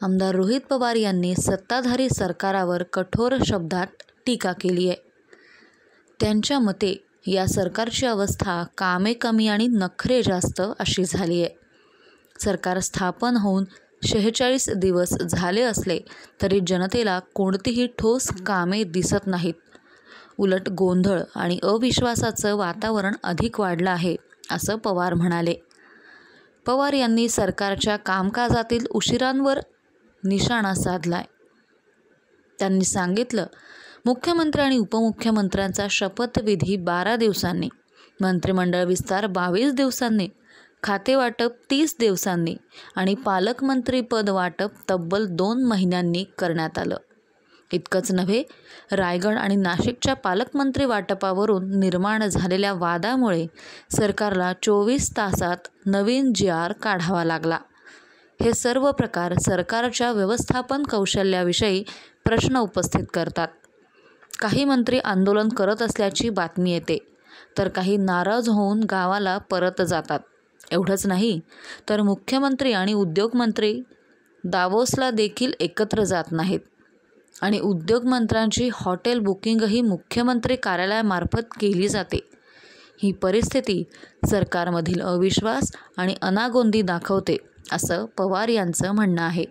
आमदार रोहित पवार यांनी सत्ताधारी सरकारावर कठोर शब्दात टीका केली आहे. त्यांच्या मते या सरकारची अवस्था कामे कमी आणि नखरे जास्त अशी झाली आहे. सरकार स्थापन होऊन 46 दिवस झाले असले तरी जनतेला कोणतीही ठोस कामे दिसत नाहीत. उलट गोंधळ आणि अविश्वासाचं वातावरण अधिक वाढलं आहे, असं पवार म्हणाले. पवार यांनी सरकारच्या कामकाजातील उशिरांवर निशाणा साधलाय. त्यांनी सांगितलं, मुख्यमंत्री आणि उपमुख्यमंत्र्यांचा शपथविधी 12 दिवसांनी, मंत्रिमंडळ विस्तार 22 दिवसांनी, खातेवाटप 30 दिवसांनी आणि पालकमंत्रीपद वाटप तब्बल 2 महिन्यांनी करण्यात आलं. इतकंच नव्हे, रायगड आणि नाशिकच्या पालकमंत्री वाटपावरून निर्माण झालेल्या वादामुळे सरकारला 24 तासात नवीन GR काढावा लागला. हे सर्व प्रकार सरकारच्या व्यवस्थापन कौशल्याविषयी प्रश्न उपस्थित करतात. काही मंत्री आंदोलन करत असल्याची बातमी येते, तर काही नाराज होऊन गावाला परत जातात. एवढंच नाही तर मुख्यमंत्री आणि उद्योगमंत्री दावोसला देखील एकत्र जात नाहीत आणि उद्योगमंत्र्यांची हॉटेल बुकिंगही मुख्यमंत्री कार्यालयामार्फत केली जाते. ही परिस्थिती सरकारमधील अविश्वास आणि अनागोंदी दाखवते, असं पवार यांचं म्हणणं आहे.